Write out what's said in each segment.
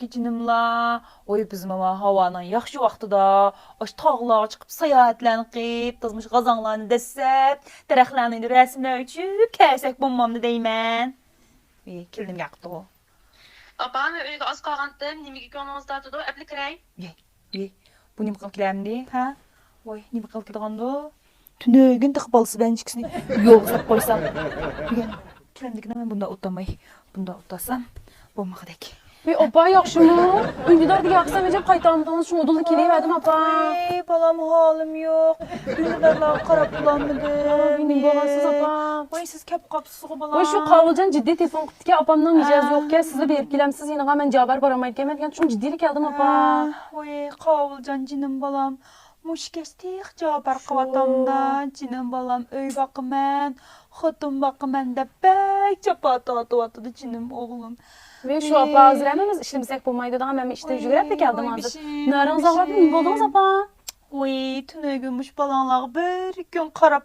geçinimla. Oy bizim ama havanın yaxşı vaxtıda aş tağlara çıkıp sayahatlarını qıyıp, tızmış qazanlarını dəssəb, dərəxlərini rəsimlər üçüb, kəsək bombamını deymən. Kildim yaqdı o. Apam öyle az kalgandım. Nimigi konumuzda tutu. Apli kiray. Bu nima qilib kelamdi, ha? Voy, nima qilib kelgandi? Tünögün tıqbalısı ben çıksın. Yol sap qoysam. Bugun kelamdigini men bunda o'tmay. Bunda o'tasam bo'lmag'idek. Opa yaxşımı? Ündüdar diye aksam ecep kaytamdan şu odulu kileyemedim apa. Ay, balam halim yok. Ünlüdarlar qarab bulanmadı. Benim babasız apa. Vay siz kep kapsız balam. Oy şu kavulcan ciddi telefon kuttu ki apamdan icaz yok ki sizle berip gelemsiz yine ben cabar baramayıp gelmedim. Çünkü ciddilik geldim apa. Vay kavulcan cinim balam. Muş kestik cabar qavatamda cinim balam öy bakımen. Xotum bakımen de bek çapatı atıvatıdı cinim oğlum. Ve şu apa hazır ememiz işlemsek bulmaydı daha ben işte jügrep de geldim hazır. Narınız ağırdı ne buldunuz apa? Oy tünögünmüş balanlar bir gün qarab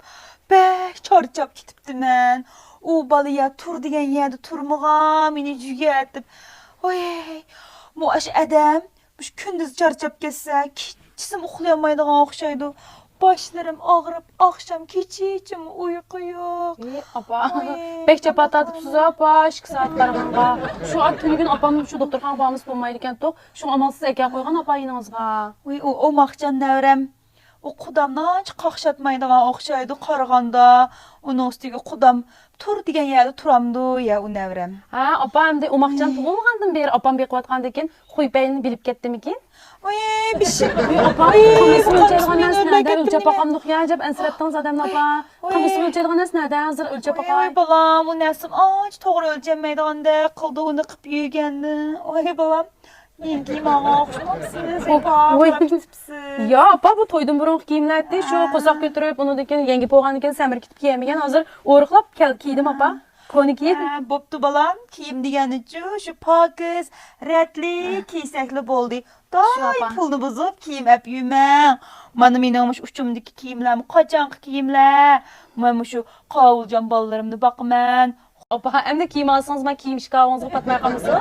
bek çarçap gitipdi men. O balıya tur degen yerde turmuğa meni jügetip. Oy bu aş adam muş kündüz çarçap gelse kiçisim uxlayamaydigan oxşaydı. Başlarım ağrıp akşam keçiçim uyku yok. Apa bek çapat atıp size apa 2 saat qarağanğa. Şu an tünü gün apam şu doktorxana bağımız bulmaydı eken toq. Şu amalsız eke koygan apa yinizga. Oy o maqcan nəvrəm. O qudamdan heç qaqşatmaydigan oxşaydı qarğanda. Onun üstüge qudam tur degen yerde turamdı ya o nəvrəm. Ha apa hem de umakcan tuğulmağandım beri apam bek vatqandı eken Xuypayını bilip kettim eken. Oy bir şey. Apa kamışı ölçelgan nas nerede ölçep bakamdık ya acaba ensirattığın zademle apa. Kamışı ölçelgan nas nerede hazır ölçep bakam. Oy balam o nəsim aç toğru ölçəməydiğanda qıldığını qıp yürgəndi. Oy balam. Yengi mağa oxşamamsınız. Oy. Ya apa bu toydun burun giyimlerdi şu kosak götürüp onu deken yengi poğan deken semir kitip giyemegen hazır oruqlap kiydim apa. Koni kiydim. Boptu balam kiyim degeni şu pakiz, rətli, kiysəkli boldu. Day pulunu bozup kiyim əp yümən. Mana meningmiş uçumdaki kiyimlərimi, qaçanqı kiyimlər. Mən şu qavulcan ballarımdı baxman. Apa hem de kiyim alsanız ben kiyim şikavınızı patmaya kalmasın.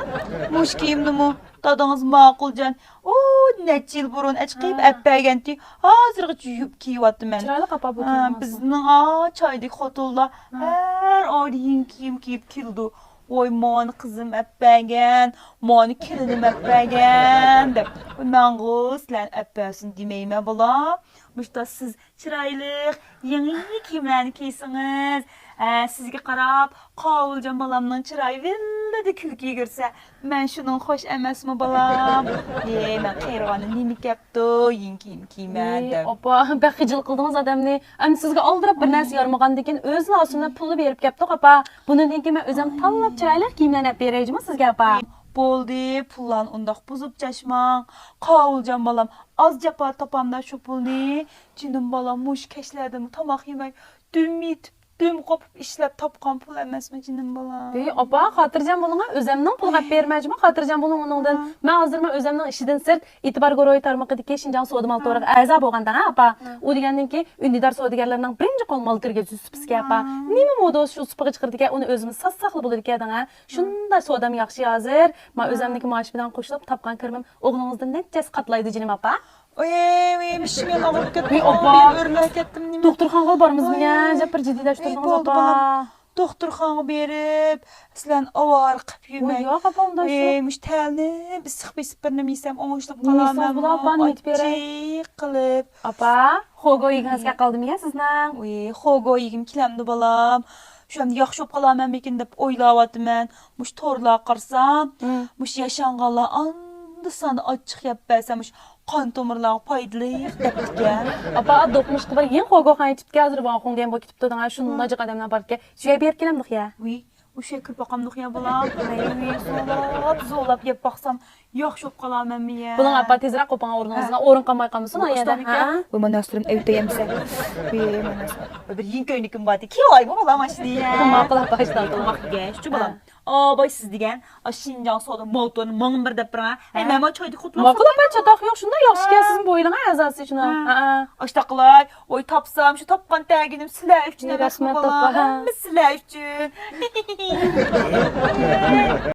Muş kiyimdi mu? Dadınız maqulcan. O neçə il burun əçqib əppəgəndi. Hazırgı yuyub kiyivatdı mən. Çıraylı apa bu kiyim Bizning çaydık xotulda hər ayın kiyim kiyib kildi. Oy mani qızım əppəgən, mani kelinim əppəgən deb. Mən qızlan əppəsin deməymə bala. Müşta siz çiraylıq, yeni kiyimlərini giysiniz. Sizge qarab, qavulcan balamның çırayı villadi külkiyi görsə, mən şunun xoş əməsmi balam? Mən qeyrğanı nemi kəpdi, yen kiyim kiymədim. Apa, ben xicil qıldığınız adamni, hem sizge aldırıp bir nəsi yarmağan deken öz lasımdan pulu verip kəpdik apa. Bunun deken mən özüm tallap çıraylı kiyimlərini verəcəm sizge apa. Boldi, pullan undaq buzup çaşman, qavulcan balam az capa tapamda şu pulni, cinim balam muş keşlərdim, tamaq yemək, düm qopup işlep tapqan pul emasmi cinim balam. Apa, xatırcan buluna özümden pul qap verməcəm, xatırcan bulun onundan. Mən hazırma özümden işidən sırt itibar qoroy tarmaqı dike Şinjan soğudum altı oraq əza bolğandan ha apa. O degəndən ki, ündidar soğudigarlarından birinci qolmalı kirge süspüske apa. Nimi modos şu sıpığı çıxır dike, onu özümüz sassaqlı bulur dike ha. Şunda soğudam yaxşı hazır. Ma özümdeki maaşımdan qoşulub tapqan kirmim oğlunuzdan netcəs qatlaydı cinim apa. Oy, bir şeymen ağırıp kettim. Opa. Örlək kettim nima? Doktorxanaga barmız mı ya? Jap bir ciddiləşdirdiniz apa. Doktorxana berib, sizlen avar qıp yemək. Yox apa onda şu. Müştəlini bir sıx besib bir nima yesəm oğuşlub Neyse, qalamam. bula apa, nima etib berək? Acı qılıb. Apa, xogo yig'inizga qaldim ya sizdan. Oy, xogo yigim kilamdi balam. Şu an yaxşı olub qalamam ekin deb oylavatman. Muş torla qarsam, muş yaşanğanlar andı sanı açıq yap bəsəmiş. Qan tomirlar paydalı depdiken. Apa dokmuş kıbar yen xogo xan etib hazır ban xon dem bo kitib todan şunun acı qadamdan barke. Şuya ber kelamdik ya. Uy, o şey kırpaqamdıq ya balam. Zolap yap baxsam yaxşı olub qalamam ya. Bunun apa tezrak qopan ornunuzdan orun qamay qalmısın ayada. Bu manastırın evdə yemsə. Bir yin köynüküm batı. Ki ay bu balam açdı ya. Maqıl apa işdan qılmaq. Gəş, şu balam. Bay siz degen, Şinjan soğudu motorunu mağın bir depirəm. Məmə çaydı xutlu. Maqıl apa çataq yox, şunda yaxşı ki sizin boyuna azası şuna. Aştaqlay, oy tapsam, şu tapqan təginim silə üçün əbəs Rəsmət balam. tapa. Silə üçün.